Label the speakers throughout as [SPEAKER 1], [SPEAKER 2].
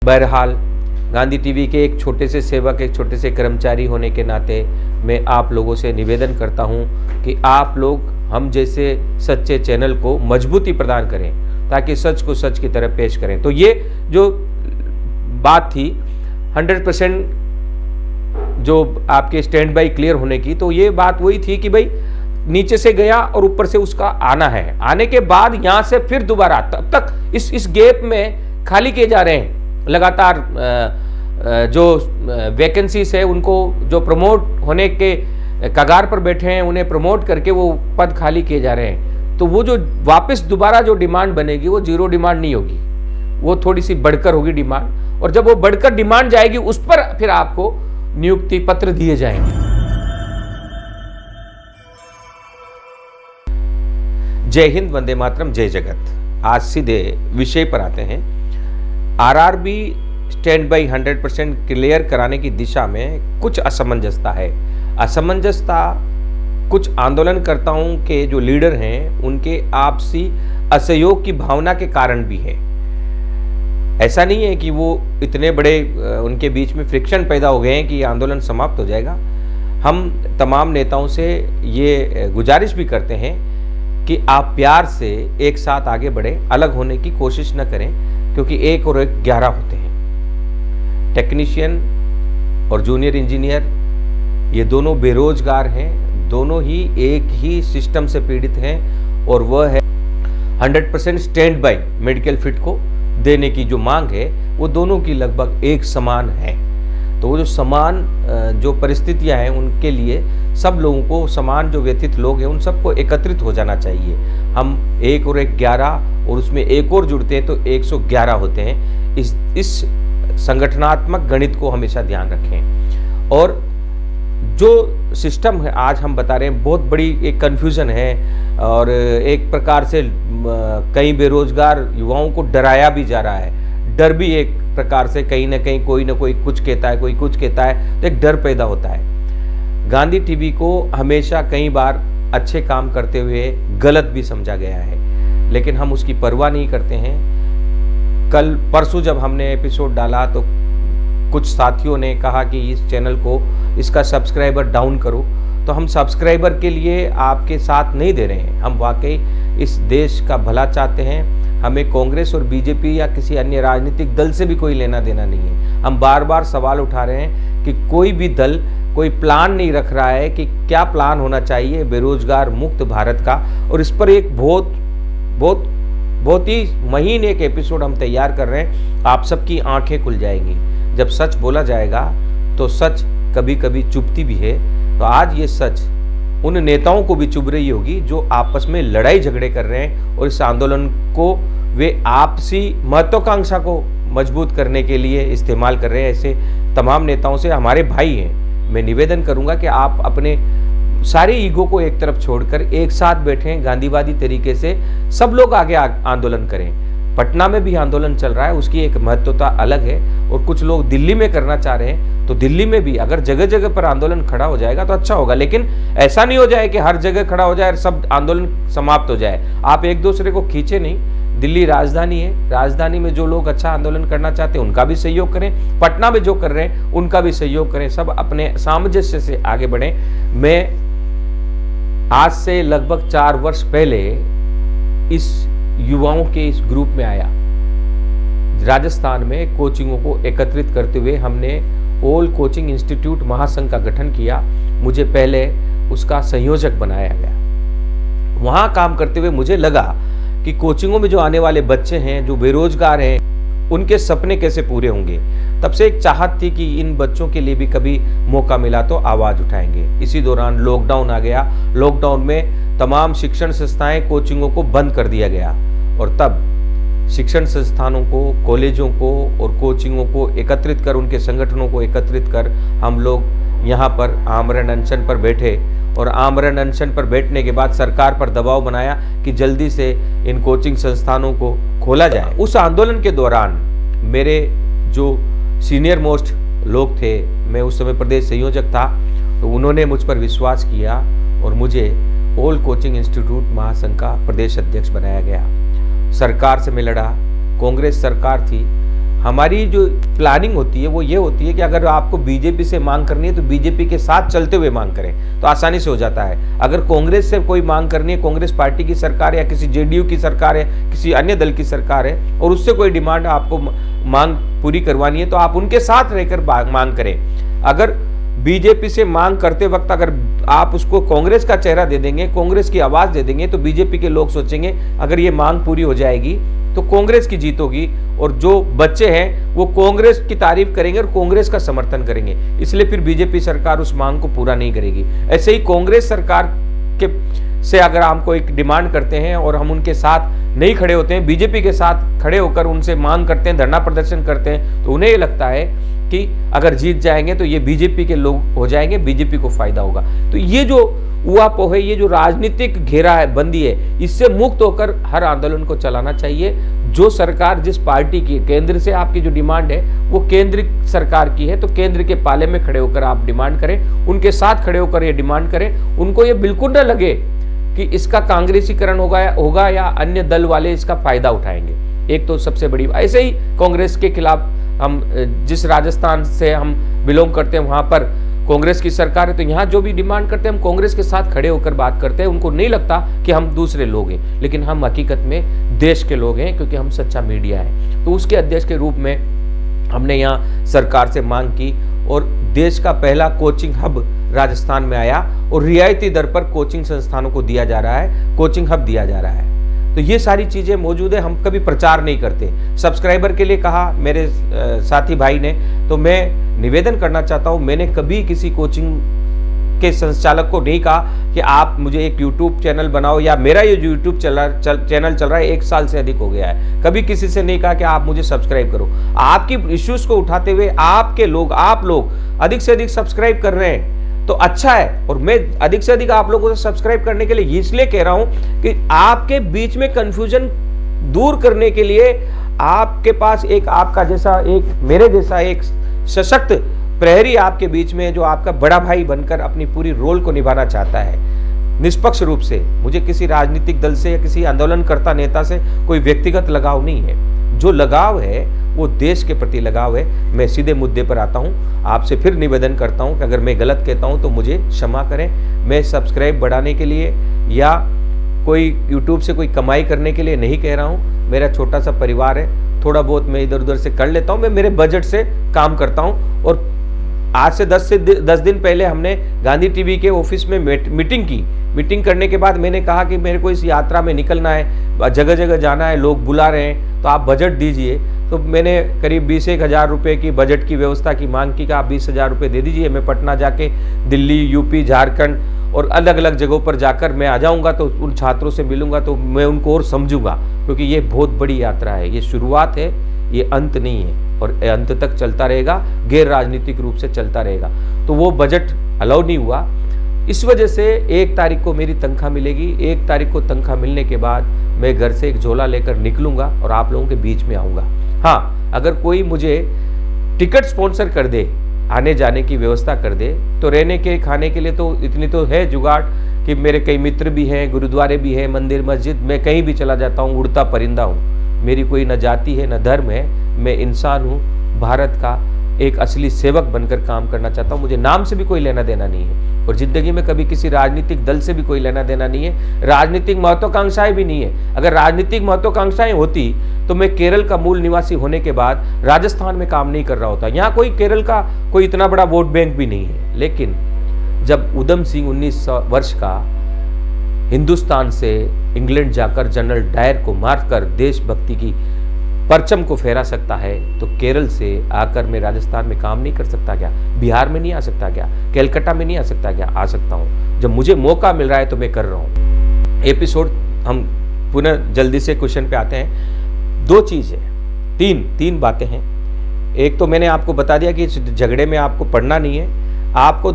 [SPEAKER 1] बहरहाल गांधी टीवी के एक छोटे से सेवक, एक छोटे से कर्मचारी होने के नाते मैं आप लोगों से निवेदन करता हूं कि आप लोग हम जैसे सच्चे चैनल को मजबूती प्रदान करें ताकि सच को सच की तरह पेश करें। तो ये जो बात थी 100% जो आपके स्टैंड बाई क्लियर होने की, तो ये बात वही थी कि भाई नीचे से गया और ऊपर से उसका आना है, आने के बाद यहाँ से फिर दोबारा, तब तक इस गैप में खाली किए जा रहे हैं लगातार जो वैकेंसीज है, उनको जो प्रमोट होने के कगार पर बैठे हैं उन्हें प्रमोट करके वो पद खाली किए जा रहे हैं। तो वो जो वापस दोबारा जो डिमांड बनेगी वो जीरो डिमांड नहीं होगी, वो थोड़ी सी बढ़कर होगी डिमांड, और जब वो बढ़कर डिमांड जाएगी उस पर फिर आपको नियुक्ति पत्र दिए जाएंगे। जय हिंद, वंदे मातरम, जय जगत। आज सीधे विषय पर आते हैं। आरआरबी स्टैंड बाई 100% क्लियर कराने की दिशा में कुछ असमंजसता है। असमंजसता कुछ आंदोलनकर्ताओं के जो लीडर हैं उनके आपसी असहयोग की भावना के कारण भी है। ऐसा नहीं है कि वो इतने बड़े उनके बीच में फ्रिक्शन पैदा हो गए हैं कि आंदोलन समाप्त हो जाएगा। हम तमाम नेताओं से ये गुजारिश भी करते हैं कि आप प्यार से एक साथ आगे बढ़े, अलग होने की कोशिश न करें, क्योंकि 1 और 1 11 होते हैं। टेक्नीशियन और जूनियर इंजीनियर ये दोनों बेरोजगार हैं, दोनों ही एक ही सिस्टम से पीड़ित हैं, और वह है 100% स्टैंड बाई मेडिकल फिट को देने की जो मांग है वो दोनों की लगभग एक समान है। तो वो जो समान जो परिस्थितियां हैं उनके लिए सब लोगों को, समान जो व्यथित लोग हैं उन सबको एकत्रित हो जाना चाहिए। हम 1 और 1 11 और उसमें एक और जुड़ते हैं तो 111 होते हैं। इस संगठनात्मक गणित को हमेशा ध्यान रखें। और जो सिस्टम है आज हम बता रहे हैं, बहुत बड़ी एक कन्फ्यूजन है, और एक प्रकार से कई बेरोजगार युवाओं को डराया भी जा रहा है। डर भी एक प्रकार से कहीं ना कहीं कोई ना कोई कुछ कहता है, कोई कुछ कहता है, तो एक डर पैदा होता है। गांधी टीवी को हमेशा कई बार अच्छे काम करते हुए गलत भी समझा गया है, लेकिन हम उसकी परवाह नहीं करते हैं। कल परसों जब हमने एपिसोड डाला तो कुछ साथियों ने कहा कि इस चैनल को, इसका सब्सक्राइबर डाउन करो, तो हम सब्सक्राइबर के लिए आपके साथ नहीं दे रहे हैं। हम वाकई इस देश का भला चाहते हैं। हमें कांग्रेस और बीजेपी या किसी अन्य राजनीतिक दल से भी कोई लेना देना नहीं है। हम बार बार सवाल उठा रहे हैं कि कोई भी दल कोई प्लान नहीं रख रहा है कि क्या प्लान होना चाहिए बेरोजगार मुक्त भारत का, और इस पर एक बहुत ही महीन एक एपिसोड हम तैयार कर रहे हैं। आप सबकी आंखें खुल जाएंगी जब सच बोला जाएगा, तो सच कभी कभी चुभती भी है। तो आज ये सच उन नेताओं को भी चुभ रही होगी जो आपस में लड़ाई झगड़े कर रहे हैं, और इस आंदोलन को वे आपसी महत्वाकांक्षा को मजबूत करने के लिए इस्तेमाल कर रहे हैं। ऐसे तमाम नेताओं से, हमारे भाई हैं, मैं निवेदन करूंगा कि आप अपने सारे ईगो को एक तरफ छोड़कर एक साथ बैठें, गांधीवादी तरीके से सब लोग आगे आंदोलन करें। पटना में भी आंदोलन चल रहा है, उसकी एक महत्वता अलग है, और कुछ लोग दिल्ली में करना चाह रहे हैं, तो दिल्ली में भी अगर जगह जगह पर आंदोलन खड़ा हो जाएगा तो अच्छा होगा। लेकिन ऐसा नहीं हो जाए कि हर जगह खड़ा हो जाए और सब आंदोलन समाप्त हो जाए। आप एक दूसरे को खींचे नहीं। दिल्ली राजधानी है, राजधानी में जो लोग अच्छा आंदोलन करना चाहते हैं उनका भी सहयोग करें, पटना में जो कर रहे हैं उनका भी सहयोग करें, सब अपने सामंजस्य से आगे बढ़ें। मैं आज से लगभग 4 वर्ष पहले इस युवाओं के इस ग्रुप में आया। राजस्थान में कोचिंगों को एकत्रित करते हुए हमने ऑल कोचिंग इंस्टीट्यूट महासंघ का गठन किया। मुझे पहले उसका संयोजक बनाया गया। वहां काम करते हुए मुझे लगा कि कोचिंगों में जो आने वाले बच्चे हैं, जो बेरोजगार हैं, उनके सपने कैसे पूरे होंगे। तब से एक चाहत थी कि इन बच्चों के लिए भी कभी मौका मिला तो आवाज उठाएंगे। इसी दौरान लॉकडाउन आ गया। लॉकडाउन में तमाम शिक्षण संस्थाएं, कोचिंगों को बंद कर दिया गया, और तब शिक्षण संस्थानों को, कॉलेजों को और कोचिंगों को एकत्रित कर, उनके संगठनों को एकत्रित कर हम लोग यहाँ पर आमरण अनशन पर बैठे, और आमरण अनशन पर बैठने के बाद सरकार पर दबाव बनाया कि जल्दी से इन कोचिंग संस्थानों को खोला जाए। उस आंदोलन के दौरान मेरे जो सीनियर मोस्ट लोग थे, मैं उस समय प्रदेश संयोजक था, तो उन्होंने मुझ पर विश्वास किया और मुझे ऑल कोचिंग इंस्टीट्यूट महासंघ का प्रदेश अध्यक्ष बनाया गया। सरकार से मैं लड़ा, कांग्रेस सरकार थी, हमारी जो प्लानिंग होती है वो ये होती है कि अगर आपको बीजेपी से मांग करनी है तो बीजेपी के साथ चलते हुए मांग करें, तो आसानी से हो जाता है। अगर कांग्रेस से कोई मांग करनी है, कांग्रेस पार्टी की सरकार या किसी जेडीयू की सरकार है, किसी अन्य दल की सरकार है, और उससे कोई डिमांड आपको मांग पूरी करवानी है, तो आप उनके साथ रहकर मांग करें। अगर बीजेपी से मांग करते वक्त अगर आप उसको कांग्रेस का चेहरा दे देंगे, कांग्रेस की आवाज दे देंगे, तो बीजेपी के लोग सोचेंगे अगर ये मांग पूरी हो जाएगी तो कांग्रेस की जीत होगी, और जो बच्चे हैं वो कांग्रेस की तारीफ करेंगे और कांग्रेस का समर्थन करेंगे, इसलिए फिर बीजेपी सरकार उस मांग को पूरा नहीं करेगी। ऐसे ही कांग्रेस सरकार के से अगर हम कोई डिमांड करते हैं और हम उनके साथ नहीं खड़े होते हैं, बीजेपी के साथ खड़े होकर उनसे मांग करते हैं, धरना प्रदर्शन करते हैं, तो उन्हें ये लगता है कि अगर जीत जाएंगे तो ये बीजेपी के लोग हो जाएंगे, बीजेपी को फायदा होगा। तो ये जो ऊहापोह है, ये जो राजनीतिक घेरा है, बंदी है, इससे मुक्त होकर हर आंदोलन को चलाना चाहिए। जो सरकार जिस पार्टी की, केंद्र से आपकी जो डिमांड है वो केंद्र सरकार की है, तो केंद्र के पाले में खड़े होकर आप डिमांड करें, उनके साथ खड़े होकर ये डिमांड करें। उनको ये बिल्कुल न लगे कि इसका कांग्रेसीकरण होगा या अन्य दल वाले इसका फायदा उठाएंगे। एक तो सबसे बड़ी, ऐसे ही कांग्रेस के खिलाफ हम जिस राजस्थान से हम बिलोंग करते हैं वहां पर कांग्रेस की सरकार है, तो यहाँ जो भी डिमांड करते हैं हम कांग्रेस के साथ खड़े होकर बात करते हैं। उनको नहीं लगता कि हम दूसरे लोग हैं, लेकिन हम हकीकत में देश के लोग हैं, क्योंकि हम सच्चा मीडिया है। तो उसके अध्यक्ष के रूप में हमने यहाँ सरकार से मांग की और देश का पहला कोचिंग हब राजस्थान में आया और रियायती दर पर कोचिंग संस्थानों को दिया जा रहा है, कोचिंग हब दिया जा रहा है। तो ये सारी चीज़ें मौजूद है। हम कभी प्रचार नहीं करते। सब्सक्राइबर के लिए कहा मेरे साथी भाई ने, तो मैं निवेदन करना चाहता हूँ, मैंने कभी किसी कोचिंग के संचालक को नहीं कहा कि आप मुझे एक यूट्यूब चैनल बनाओ, या मेरा ये जो यूट्यूब चैनल चल रहा है 1 साल से अधिक हो गया है, कभी किसी से नहीं कहा कि आप मुझे सब्सक्राइब करो। आपकी इश्यूज को उठाते हुए आपके लोग, आप लोग अधिक से अधिक सब्सक्राइब कर रहे हैं तो अच्छा है। और मैं अधिक से अधिक आप लोगों को सब्सक्राइब करने के लिए इसलिए कह रहा हूं कि आपके बीच में कंफ्यूजन दूर करने के लिए आपके पास एक आपका जैसा, एक मेरे जैसा एक सशक्त प्रहरी आपके बीच में, जो आपका बड़ा भाई बनकर अपनी पूरी रोल को निभाना चाहता है निष्पक्ष रूप से। मुझे किसी राजनीतिक दल से या किसी आंदोलनकर्ता नेता से कोई व्यक्तिगत लगाव नहीं है। जो लगाव है वो देश के प्रति लगाव है। मैं सीधे मुद्दे पर आता हूं। आपसे फिर निवेदन करता हूं कि अगर मैं गलत कहता हूं तो मुझे क्षमा करें। मैं सब्सक्राइब बढ़ाने के लिए या कोई यूट्यूब से कोई कमाई करने के लिए नहीं कह रहा हूं। मेरा छोटा सा परिवार है, थोड़ा बहुत मैं इधर उधर से कर लेता हूं। मैं मेरे बजट से काम करता हूं। और आज से 10 दिन पहले हमने गांधी टीवी के ऑफिस में मीटिंग की। मीटिंग करने के बाद मैंने कहा कि मेरे को इस यात्रा में निकलना है, जगह जगह जाना है, लोग बुला रहे हैं, तो आप बजट दीजिए। तो मैंने करीब 20-1 रुपये की बजट की व्यवस्था की मांग की कि आप 20,000 रुपये दे दीजिए। मैं पटना जाके दिल्ली, यूपी, झारखंड और अलग अलग जगहों पर जाकर मैं आ जाऊंगा, तो उन छात्रों से मिलूंगा, तो मैं उनको और समझूंगा, क्योंकि ये बहुत बड़ी यात्रा है। ये शुरुआत है, ये अंत नहीं है, और अंत तक चलता रहेगा, गैर राजनीतिक रूप से चलता रहेगा। तो वो बजट अलाउ नहीं हुआ। इस वजह से 1 तारीख को मेरी तनख्वाह मिलेगी। 1 तारीख को तनख्वाह मिलने के बाद मैं घर से एक झोला लेकर निकलूंगा और आप लोगों के बीच में आऊँगा। हाँ, अगर कोई मुझे टिकट स्पॉन्सर कर दे, आने जाने की व्यवस्था कर दे, तो रहने के खाने के लिए तो इतनी तो है जुगाड़ कि मेरे कई मित्र भी हैं, गुरुद्वारे भी हैं, मंदिर मस्जिद, मैं कहीं भी चला जाता हूँ, उड़ता परिंदा हूँ। मेरी कोई न जाति है न धर्म है, मैं इंसान हूँ, भारत का एक असली सेवक बनकर काम करना चाहता हूँ। मुझे नाम से भी कोई लेना देना नहीं है, और जिंदगी में कभी किसी राजनीतिक दल से भी कोई लेना देना नहीं है। राजनीतिक महत्वाकांक्षाएं भी नहीं है। अगर राजनीतिक महत्वाकांक्षाएं होती तो मैं केरल का मूल निवासी होने के बाद राजस्थान में काम नहीं कर रहा होता। यहाँ कोई केरल का कोई इतना बड़ा वोट बैंक भी नहीं है। लेकिन जब उधम सिंह 19 वर्ष का हिंदुस्तान से इंग्लैंड जाकर जनरल डायर को मारकर देशभक्ति की परचम को फहरा सकता है, तो केरल से आकर मैं राजस्थान में काम नहीं कर सकता क्या? बिहार में नहीं आ सकता क्या? कलकत्ता में नहीं आ सकता क्या? आ सकता हूँ। जब मुझे मौका मिल रहा है तो मैं कर रहा हूँ। एपिसोड हम पुनः जल्दी से क्वेश्चन पे आते हैं। 2 चीज़ है, तीन बातें हैं। एक तो मैंने आपको बता दिया कि इस झगड़े में आपको पढ़ना नहीं है, आपको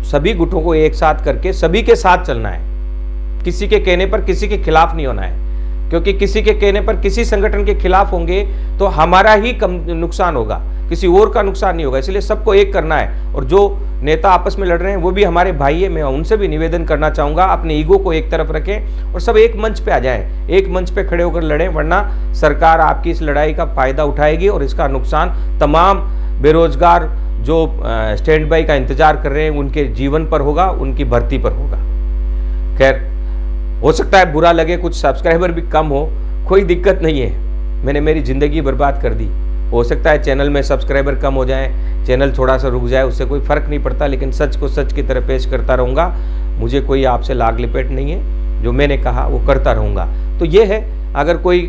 [SPEAKER 1] सभी गुटों को एक साथ करके सभी के साथ चलना है। किसी के कहने पर किसी के खिलाफ नहीं होना है, क्योंकि किसी के कहने पर किसी संगठन के खिलाफ होंगे तो हमारा ही कम नुकसान होगा, किसी और का नुकसान नहीं होगा। इसलिए सबको एक करना है। और जो नेता आपस में लड़ रहे हैं वो भी हमारे भाई है। मैं उनसे भी निवेदन करना चाहूँगा, अपने ईगो को एक तरफ रखें और सब एक मंच पे आ जाएं, एक मंच पे खड़े होकर लड़ें, वरना सरकार आपकी इस लड़ाई का फायदा उठाएगी और इसका नुकसान तमाम बेरोजगार जो स्टैंड बाई का इंतजार कर रहे हैं उनके जीवन पर होगा, उनकी भर्ती पर होगा। खैर, हो सकता है बुरा लगे, कुछ सब्सक्राइबर भी कम हो, कोई दिक्कत नहीं है। मैंने मेरी ज़िंदगी बर्बाद कर दी, हो सकता है चैनल में सब्सक्राइबर कम हो जाए, चैनल थोड़ा सा रुक जाए, उससे कोई फ़र्क नहीं पड़ता, लेकिन सच को सच की तरह पेश करता रहूँगा। मुझे कोई आपसे लाग लिपेट नहीं है, जो मैंने कहा वो करता रहूँगा। तो ये है, अगर कोई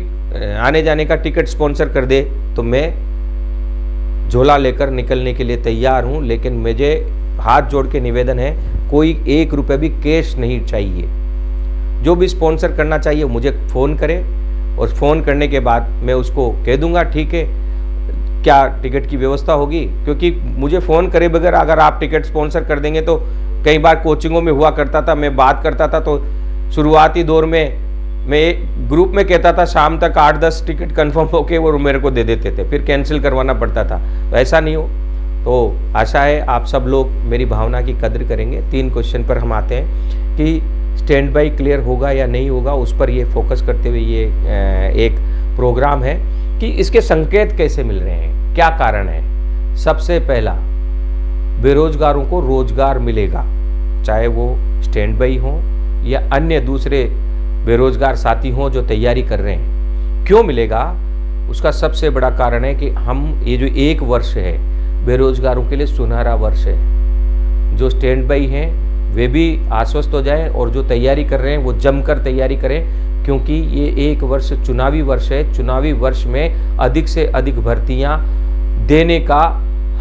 [SPEAKER 1] आने जाने का टिकट स्पॉन्सर कर दे तो मैं झोला लेकर निकलने के लिए तैयार हूँ, लेकिन मुझे हाथ जोड़ के निवेदन है, कोई 1 रुपये भी कैश नहीं चाहिए। जो भी स्पॉन्सर करना चाहिए मुझे फ़ोन करे और फ़ोन करने के बाद मैं उसको कह दूंगा ठीक है क्या टिकट की व्यवस्था होगी, क्योंकि मुझे फ़ोन करे बगैर अगर आप टिकट स्पॉन्सर कर देंगे तो कई बार कोचिंगों में हुआ करता था, मैं बात करता था तो शुरुआती दौर में मैं ग्रुप में कहता था शाम तक 8-10 टिकट कंफर्म होके वो मेरे को दे देते थे, फिर कैंसिल करवाना पड़ता था। तो ऐसा नहीं हो, तो आशा है आप सब लोग मेरी भावना की कदर करेंगे। 3 क्वेश्चन पर हम आते हैं कि स्टैंड बाई क्लियर होगा या नहीं होगा, उस पर ये फोकस करते हुए ये एक प्रोग्राम है कि इसके संकेत कैसे मिल रहे हैं, क्या कारण है। सबसे पहला, बेरोजगारों को रोजगार मिलेगा, चाहे वो स्टैंड बाई हो या अन्य दूसरे बेरोजगार साथी हों जो तैयारी कर रहे हैं। क्यों मिलेगा, उसका सबसे बड़ा कारण है कि हम ये जो 1 वर्ष है बेरोजगारों के लिए सुनहरा वर्ष है। जो स्टैंड बाई हैं वे भी आश्वस्त हो जाएं और जो तैयारी कर रहे हैं वो जमकर तैयारी करें, क्योंकि ये 1 वर्ष चुनावी वर्ष है। चुनावी वर्ष में अधिक से अधिक भर्तियां देने का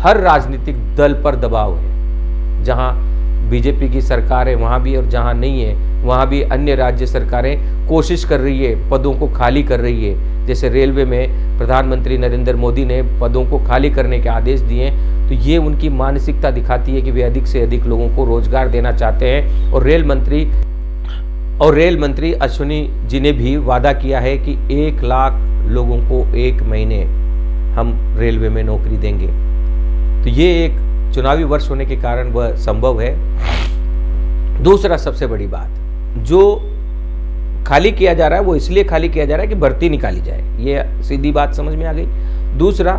[SPEAKER 1] हर राजनीतिक दल पर दबाव है। जहां बीजेपी की सरकार है वहां भी, और जहां नहीं है वहां भी अन्य राज्य सरकारें कोशिश कर रही है, पदों को खाली कर रही है। जैसे रेलवे में प्रधानमंत्री नरेंद्र मोदी ने पदों को खाली करने के आदेश दिए, तो ये उनकी मानसिकता दिखाती है कि वे अधिक से अधिक लोगों को रोजगार देना चाहते हैं। और रेल मंत्री अश्विनी जी ने भी वादा किया है कि 1 लाख लोगों को 1 महीने हम रेलवे में नौकरी देंगे। तो ये एक चुनावी वर्ष होने के कारण वह संभव है। दूसरा सबसे बड़ी बात, जो खाली किया जा रहा है वो इसलिए खाली किया जा रहा है कि भर्ती निकाली जाए, ये सीधी बात समझ में आ गई। दूसरा,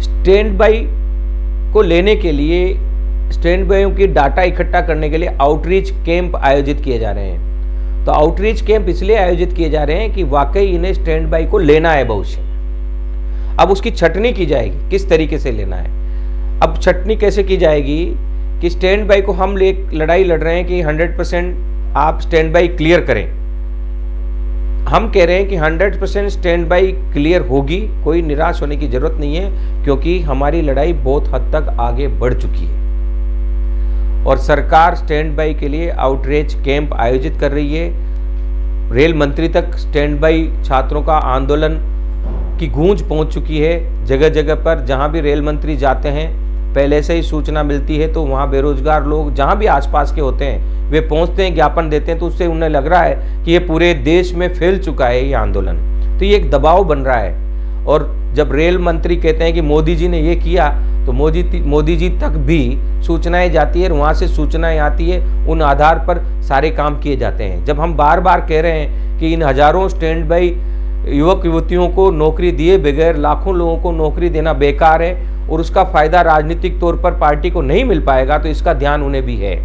[SPEAKER 1] स्टैंड बाई को लेने के लिए, स्टैंड बाइयों की डाटा इकट्ठा करने के लिए आउटरीच कैंप आयोजित किए जा रहे हैं। तो आउटरीच कैंप इसलिए आयोजित किए जा रहे हैं कि वाकई इन्हें स्टैंड बाई को लेना है भविष्य। अब उसकी छटनी की जाएगी, किस तरीके से लेना है। अब छटनी कैसे की जाएगी कि स्टैंड बाई को हम लड़ाई लड़ रहे हैं कि 100% आप स्टैंड बाई क्लियर करें। हम कह रहे हैं कि 100% स्टैंड बाई क्लियर होगी, कोई निराश होने की जरूरत नहीं है, क्योंकि हमारी लड़ाई बहुत हद तक आगे बढ़ चुकी है और सरकार स्टैंड बाई के लिए आउटरीच कैंप आयोजित कर रही है। रेल मंत्री तक स्टैंड बाई छात्रों का आंदोलन की गूंज पहुंच चुकी है। जगह जगह पर जहां भी रेल मंत्री जाते हैं पहले से ही सूचना मिलती है, तो वहाँ बेरोजगार लोग जहाँ भी आसपास के होते हैं वे पहुँचते हैं, ज्ञापन देते हैं, तो उससे उन्हें लग रहा है कि ये पूरे देश में फैल चुका है ये आंदोलन। तो ये एक दबाव बन रहा है। और जब रेल मंत्री कहते हैं कि मोदी जी ने ये किया, तो मोदी जी तक भी सूचनाएं जाती है, वहाँ से सूचनाएं आती है, उन आधार पर सारे काम किए जाते हैं। जब हम बार बार कह रहे हैं कि इन हजारों स्टैंड बाई युवक युवतियों को नौकरी दिए बगैर लाखों लोगों को नौकरी देना बेकार है और उसका फायदा राजनीतिक तौर पर पार्टी को नहीं मिल पाएगा, तो इसका ध्यान उन्हें भी है।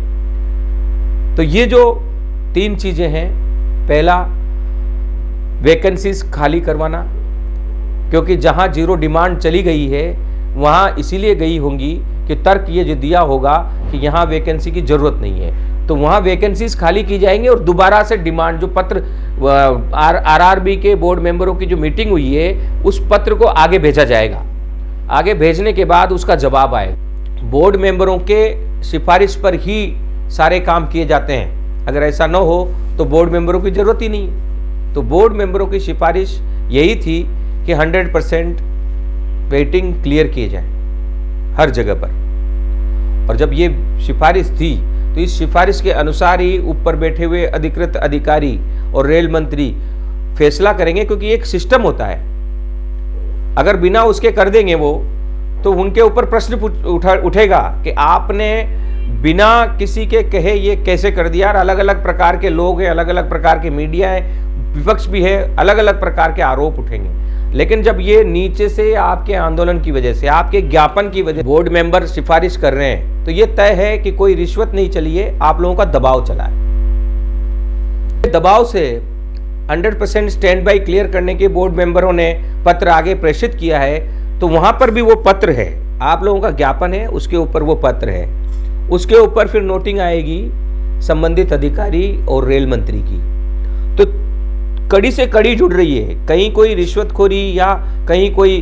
[SPEAKER 1] तो ये जो 3 चीजें हैं, पहला वैकेंसीज खाली करवाना, क्योंकि जहां जीरो डिमांड चली गई है वहां इसीलिए गई होंगी कि तर्क ये जो दिया होगा कि यहां वैकेंसी की जरूरत नहीं है, तो वहां वैकेंसीज खाली की जाएंगी और दोबारा से डिमांड, जो पत्र आरआरबी के बोर्ड मेंबरों की जो मीटिंग हुई है उस पत्र को आगे भेजा जाएगा। आगे भेजने के बाद उसका जवाब आएगा। बोर्ड मेंबरों के सिफारिश पर ही सारे काम किए जाते हैं। अगर ऐसा न हो तो बोर्ड मेंबरों की जरूरत ही नहीं है। तो बोर्ड मेंबरों की सिफारिश यही थी कि 100% वेटिंग क्लियर किए जाए हर जगह पर। और जब ये सिफारिश थी तो इस सिफारिश के अनुसार ही ऊपर बैठे हुए अधिकृत अधिकारी और रेल मंत्री फैसला करेंगे, क्योंकि एक सिस्टम होता है। अगर बिना उसके कर देंगे वो, तो उनके ऊपर प्रश्न उठेगा कि आपने बिना किसी के कहे ये कैसे कर दिया। अलग अलग प्रकार के लोग हैं, अलग अलग प्रकार के मीडिया है, विपक्ष भी है, अलग अलग प्रकार के आरोप उठेंगे। लेकिन जब ये नीचे से आपके आंदोलन की वजह से, आपके ज्ञापन की वजह से बोर्ड मेंबर सिफारिश कर रहे हैं, तो ये तय है कि कोई रिश्वत नहीं चली है, आप लोगों का दबाव चला है। दबाव से 100% स्टैंड बाई क्लियर करने के बोर्ड मेंबरों ने पत्र आगे प्रेषित किया है, तो वहां पर भी वो पत्र है, आप लोगों का ज्ञापन है, उसके ऊपर वो पत्र है। उसके ऊपर फिर नोटिंग आएगी संबंधित अधिकारी और रेल मंत्री की। तो कड़ी से कड़ी जुड़ रही है, कहीं कोई रिश्वतखोरी या कहीं कोई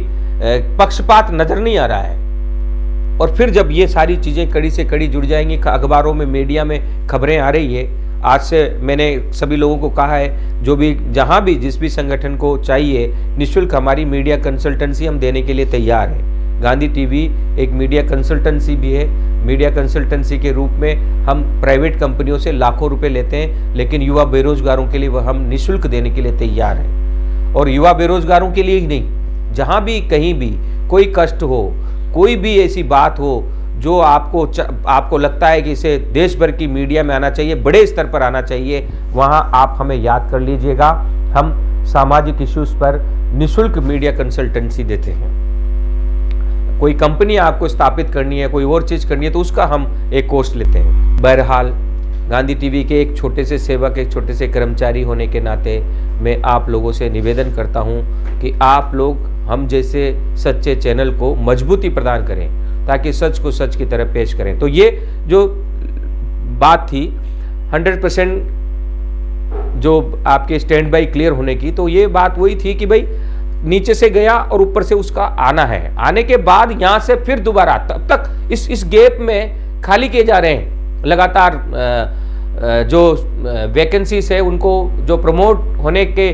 [SPEAKER 1] पक्षपात नजर नहीं आ रहा है। और फिर जब ये सारी चीजें कड़ी से कड़ी जुड़ जाएंगी, अखबारों में, मीडिया में खबरें आ रही है। आज से मैंने सभी लोगों को कहा है, जो भी जहां भी जिस भी संगठन को चाहिए, निःशुल्क हमारी मीडिया कंसल्टेंसी हम देने के लिए तैयार हैं। गांधी टीवी एक मीडिया कंसल्टेंसी भी है। मीडिया कंसल्टेंसी के रूप में हम प्राइवेट कंपनियों से लाखों रुपए लेते हैं, लेकिन युवा बेरोजगारों के लिए वह हम निःशुल्क देने के लिए तैयार हैं। और युवा बेरोजगारों के लिए ही नहीं, जहां भी कहीं भी कोई कष्ट हो, कोई भी ऐसी बात हो जो आपको लगता है कि इसे देश भर की मीडिया में आना चाहिए, बड़े स्तर पर आना चाहिए, वहां आप हमें याद कर लीजिएगा। हम सामाजिक इश्यूज पर निःशुल्क मीडिया कंसल्टेंसी देते हैं। कोई कंपनी आपको स्थापित करनी है, कोई और चीज करनी है, तो उसका हम एक कोर्स लेते हैं। बहरहाल गांधी टीवी के एक छोटे से सेवक, एक छोटे से कर्मचारी होने के नाते मैं आप लोगों से निवेदन करता हूं कि आप लोग हम जैसे सच्चे चैनल को मजबूती प्रदान करें, ताकि सच को सच की तरह पेश करें। तो ये जो बात थी 100% जो आपके स्टैंड बाई क्लियर होने की, तो ये बात वही थी कि भाई नीचे से गया और ऊपर से उसका आना है। आने के बाद यहां से फिर दोबारा, तब तक इस गैप में खाली किए जा रहे हैं लगातार। जो वैकेंसीज है, उनको जो प्रमोट होने के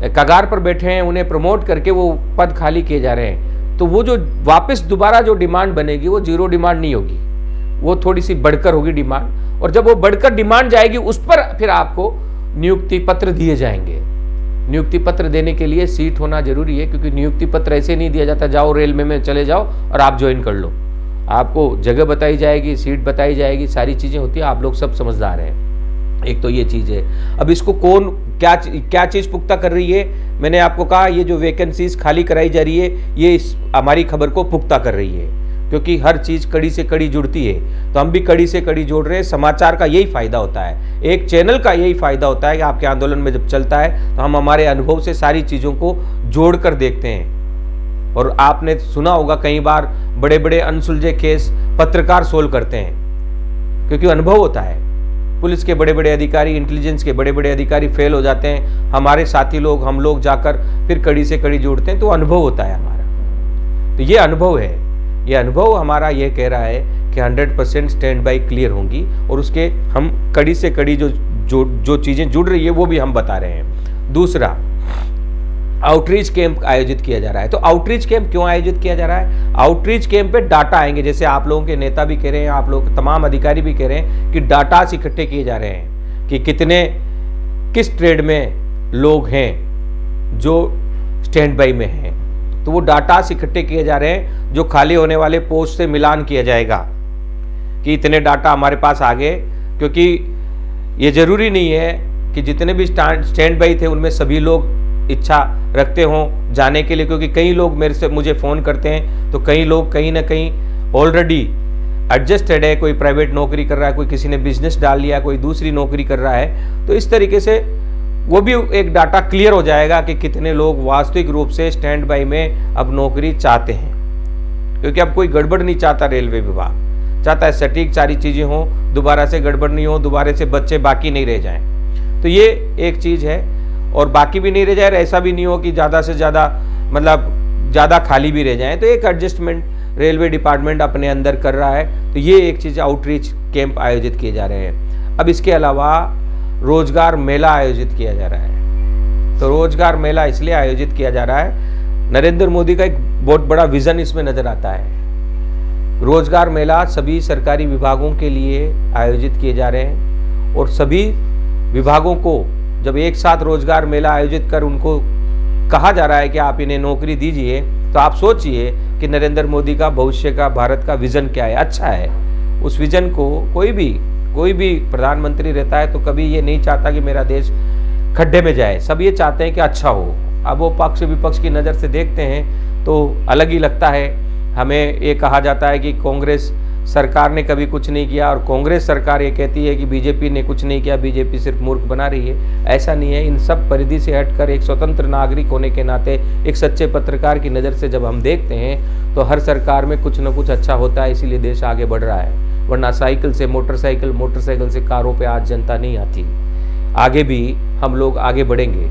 [SPEAKER 1] कगार पर बैठे हैं, उन्हें प्रमोट करके वो पद खाली किए जा रहे हैं। तो वो जो वापस दोबारा जो डिमांड बनेगी, वो जीरो डिमांड नहीं होगी, वो थोड़ी सी बढ़कर होगी डिमांड। और जब वो बढ़कर डिमांड जाएगी, उस पर फिर आपको नियुक्ति पत्र दिए जाएंगे। नियुक्ति पत्र देने के लिए सीट होना जरूरी है, क्योंकि नियुक्ति पत्र ऐसे नहीं दिया जाता, जाओ रेलवे में चले जाओ और आप ज्वाइन कर लो। आपको जगह बताई जाएगी, सीट बताई जाएगी, सारी चीजें होती है। आप लोग सब समझदार हैं। एक तो ये चीज है। अब इसको कौन क्या चीज पुख्ता कर रही है, मैंने आपको कहा, ये जो वैकेंसीज खाली कराई जा रही है, ये हमारी खबर को पुख्ता कर रही है, क्योंकि हर चीज कड़ी से कड़ी जुड़ती है। तो हम भी कड़ी से कड़ी जोड़ रहे हैं। समाचार का यही फायदा होता है, एक चैनल का यही फायदा होता है कि आपके आंदोलन में जब चलता है, तो हम हमारे अनुभव से सारी चीजों को जोड़कर देखते हैं। और आपने सुना होगा, कई बार बड़े बड़े अनसुलझे केस पत्रकार सोल्व करते हैं, क्योंकि अनुभव होता है। पुलिस के बड़े बड़े अधिकारी, इंटेलिजेंस के बड़े बड़े अधिकारी फेल हो जाते हैं, हमारे साथी लोग, हम लोग जाकर फिर कड़ी से कड़ी जोड़ते हैं, तो अनुभव होता है हमारा। तो ये अनुभव है, ये अनुभव हमारा ये कह रहा है कि 100% स्टैंड बाई क्लियर होंगी। और उसके हम कड़ी से कड़ी जो चीजें जुड़ रही है, वो भी हम बता रहे हैं। दूसरा, आउटरीच कैंप आयोजित किया जा रहा है। तो आउटरीच कैंप क्यों आयोजित किया जा रहा है? आउटरीच कैंप पे डाटा आएंगे, जैसे आप लोगों के नेता भी कह रहे हैं, आप लोग तमाम अधिकारी भी कह रहे हैं कि डाटा इकट्ठे किए जा रहे हैं कि किस ट्रेड में लोग हैं जो स्टैंड बाई में हैं। तो वो डाटा इकट्ठे किए जा रहे हैं, जो खाली होने वाले पोस्ट से मिलान किया जाएगा कि इतने डाटा हमारे पास आ गए। क्योंकि ये जरूरी नहीं है कि जितने भी स्टैंड बाई थे उनमें सभी लोग इच्छा रखते हों जाने के लिए, क्योंकि कई लोग मुझे फ़ोन करते हैं, तो कई लोग कहीं ना कहीं ऑलरेडी एडजस्टेड है, कोई प्राइवेट नौकरी कर रहा है, कोई किसी ने बिजनेस डाल लिया, कोई दूसरी नौकरी कर रहा है। तो इस तरीके से वो भी एक डाटा क्लियर हो जाएगा कि कितने लोग वास्तविक रूप से स्टैंड बाई में अब नौकरी चाहते हैं। क्योंकि अब कोई गड़बड़ नहीं चाहता, रेलवे विभाग चाहता है सटीक सारी चीज़ें हों, दोबारा से गड़बड़ नहीं हो, दोबारा से बच्चे बाकी नहीं रह जाएं। तो ये एक चीज़ है। और बाकी भी नहीं रह जाए, ऐसा भी नहीं हो कि ज़्यादा से ज़्यादा मतलब ज़्यादा खाली भी रह जाए। तो एक एडजस्टमेंट रेलवे डिपार्टमेंट अपने अंदर कर रहा है। तो ये एक चीज़, आउटरीच कैंप आयोजित किए जा रहे हैं। अब इसके अलावा रोजगार मेला आयोजित किया जा रहा है। तो रोजगार मेला इसलिए आयोजित किया जा रहा है, नरेंद्र मोदी का एक बहुत बड़ा विजन इसमें नजर आता है। रोजगार मेला सभी सरकारी विभागों के लिए आयोजित किए जा रहे हैं, और सभी विभागों को जब एक साथ रोजगार मेला आयोजित कर उनको कहा जा रहा है कि आप इन्हें नौकरी दीजिए, तो आप सोचिए कि नरेंद्र मोदी का भविष्य का भारत का विजन क्या है, अच्छा है। उस विजन को कोई भी प्रधानमंत्री रहता है तो कभी ये नहीं चाहता कि मेरा देश खड्डे में जाए, सब ये चाहते हैं कि अच्छा हो। अब वो पक्ष विपक्ष की नज़र से देखते हैं तो अलग ही लगता है। हमें ये कहा जाता है कि कांग्रेस सरकार ने कभी कुछ नहीं किया, और कांग्रेस सरकार ये कहती है कि बीजेपी ने कुछ नहीं किया, बीजेपी सिर्फ मूर्ख बना रही है। ऐसा नहीं है। इन सब परिधि से हटकर एक स्वतंत्र नागरिक होने के नाते, एक सच्चे पत्रकार की नज़र से जब हम देखते हैं तो हर सरकार में कुछ न कुछ अच्छा होता है, इसीलिए देश आगे बढ़ रहा है। वरना साइकिल से मोटरसाइकिल, मोटरसाइकिल से कारों पर आज जनता नहीं आती। आगे भी हम लोग आगे बढ़ेंगे।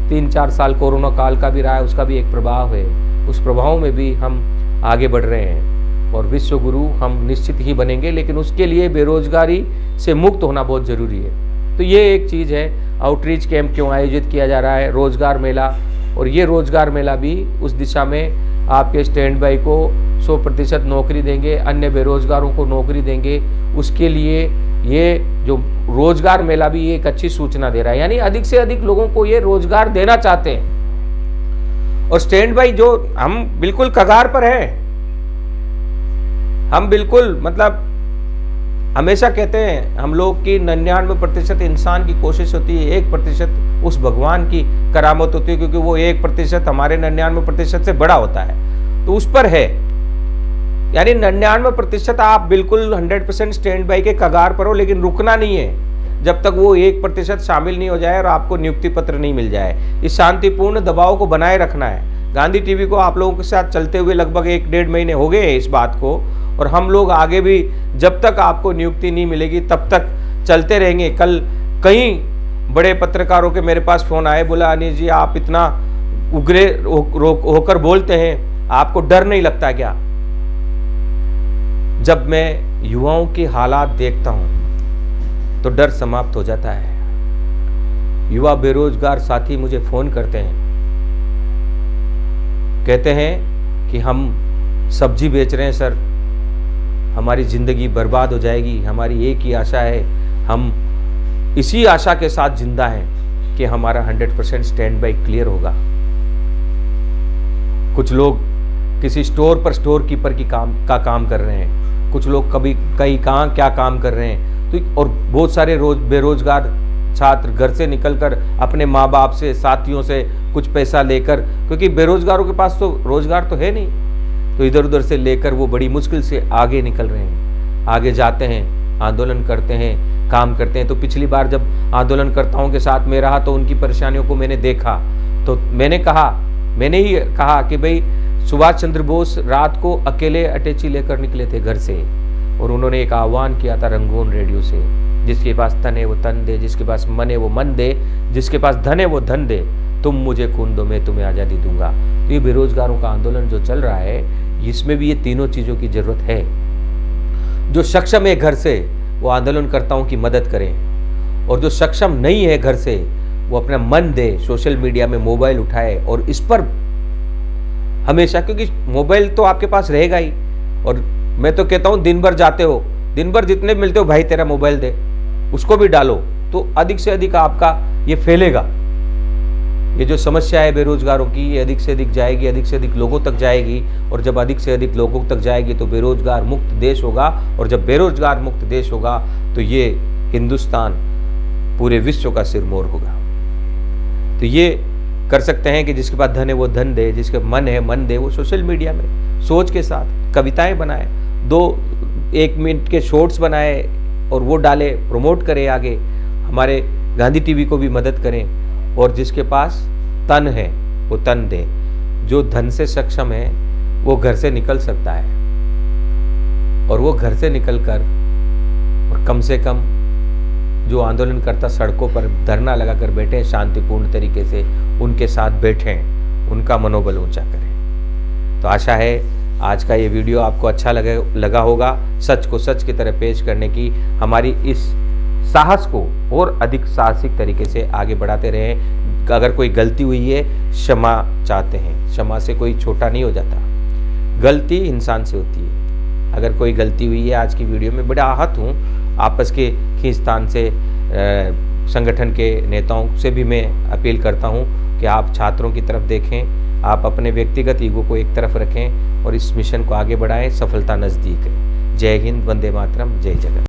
[SPEAKER 1] 3-4 साल कोरोना काल का भी रहा है, उसका भी एक प्रभाव है। उस प्रभाव में भी हम आगे बढ़ रहे हैं और विश्व गुरु हम निश्चित ही बनेंगे, लेकिन उसके लिए बेरोजगारी से मुक्त होना बहुत ज़रूरी है। तो ये एक चीज़ है। आउटरीच कैंप क्यों आयोजित किया जा रहा है, रोजगार मेला, और ये रोजगार मेला भी उस दिशा में आपके स्टैंड बाई को 100% नौकरी देंगे, अन्य बेरोजगारों को नौकरी देंगे। उसके लिए ये जो रोजगार मेला भी एक अच्छी सूचना दे रहा है, यानी अधिक से अधिक लोगों को ये रोजगार देना चाहते हैं। और स्टैंड बाई जो हम बिल्कुल कगार पर है, हम बिल्कुल मतलब हमेशा कहते हैं हम लोग की 99% इंसान की कोशिश होती है, 1% उस भगवान की करामत होती है, क्योंकि वो 1% हमारे 99% से बड़ा होता है, तो उस पर है। यानी 99% आप बिल्कुल 100% स्टैंड बाई के कगार पर हो, लेकिन रुकना नहीं है जब तक वो 1% शामिल नहीं हो जाए और आपको नियुक्ति पत्र नहीं मिल जाए। इस शांतिपूर्ण दबाव को बनाए रखना है। गांधी टीवी को आप लोगों के साथ चलते हुए लगभग 1-1.5 महीने हो गए हैं इस बात को, और हम लोग आगे भी जब तक आपको नियुक्ति नहीं मिलेगी तब तक चलते रहेंगे। कल कई बड़े पत्रकारों के मेरे पास फ़ोन आए, बोला अनिल जी आप इतना उग्रे होकर बोलते हैं, आपको डर नहीं लगता क्या? जब मैं युवाओं के हालात देखता हूं तो डर समाप्त हो जाता है। युवा बेरोजगार साथी मुझे फ़ोन करते हैं, कहते हैं कि हम सब्जी बेच रहे हैं सर, हमारी ज़िंदगी बर्बाद हो जाएगी, हमारी एक ही आशा है, हम इसी आशा के साथ जिंदा हैं कि हमारा 100% स्टैंड बाई क्लियर होगा। कुछ लोग किसी स्टोर पर स्टोर कीपर की काम कर रहे हैं, कुछ लोग कभी कहीं कहाँ क्या काम कर रहे हैं, तो और बहुत सारे बेरोजगार छात्र घर से निकलकर अपने माँ बाप से, साथियों से कुछ पैसा लेकर, क्योंकि बेरोजगारों के पास तो रोजगार तो है नहीं, तो इधर उधर से लेकर वो बड़ी मुश्किल से आगे निकल रहे हैं, आगे जाते हैं, आंदोलन करते हैं, काम करते हैं। तो पिछली बार जब आंदोलनकर्ताओं के साथ में रहा तो उनकी परेशानियों को मैंने देखा, तो मैंने ही कहा कि भाई सुभाष चंद्र बोस रात को अकेले अटैची लेकर निकले थे घर से, और उन्होंने एक आह्वान किया था रंगून रेडियो से, जिसके पास तन है वो तन दे, जिसके पास मन है वो मन दे, जिसके पास धन है वो धन दे, तुम मुझे खून दो मैं तुम्हें आज़ादी दूंगा। तो ये बेरोजगारों का आंदोलन जो चल रहा है, इसमें भी ये तीनों चीज़ों की ज़रूरत है। जो सक्षम है घर से वो आंदोलनकर्ताओं की मदद करें, और जो सक्षम नहीं है घर से वो अपना मन दे, सोशल मीडिया में मोबाइल उठाए और इस पर हमेशा, क्योंकि मोबाइल तो आपके पास रहेगा ही, और मैं तो कहता हूँ दिन भर जाते हो, दिन भर जितने मिलते हो भाई तेरा मोबाइल दे, उसको भी डालो, तो अधिक से अधिक आपका ये फैलेगा। ये जो समस्या है बेरोजगारों की, ये अधिक से अधिक जाएगी, अधिक से अधिक लोगों तक जाएगी, और जब अधिक से अधिक लोगों तक जाएगी तो बेरोजगार मुक्त देश होगा, और जब बेरोजगार मुक्त देश होगा तो ये हिंदुस्तान पूरे विश्व का सिरमौर होगा। तो ये कर सकते हैं कि जिसके पास धन है वो धन दे, जिसके मन है मन दे, वो सोशल मीडिया में सोच के साथ कविताएं बनाए, 2-1 मिनट के शॉर्ट्स बनाए और वो डाले, प्रमोट करें आगे, हमारे गांधी टीवी को भी मदद करें। और जिसके पास तन है वो तन दे, जो धन से सक्षम है वो घर से निकल सकता है, और वो घर से निकलकर और कम से कम जो आंदोलनकर्ता सड़कों पर धरना लगाकर बैठे हैं शांतिपूर्ण तरीके से, उनके साथ बैठें, उनका मनोबल ऊंचा करें। तो आशा है आज का ये वीडियो आपको अच्छा लगा होगा। सच को सच की तरह पेश करने की हमारी इस साहस को और अधिक साहसिक तरीके से आगे बढ़ाते रहें। अगर कोई गलती हुई है, क्षमा चाहते हैं, क्षमा से कोई छोटा नहीं हो जाता, गलती इंसान से होती है। अगर कोई गलती हुई है, आज की वीडियो में बड़ा आहत हूँ, आपस के खींचतान से संगठन के नेताओं से भी मैं अपील करता हूँ कि आप छात्रों की तरफ देखें, आप अपने व्यक्तिगत ईगो को एक तरफ रखें और इस मिशन को आगे बढ़ाएं। सफलता नज़दीक है। जय हिंद, वंदे मातरम, जय जगत।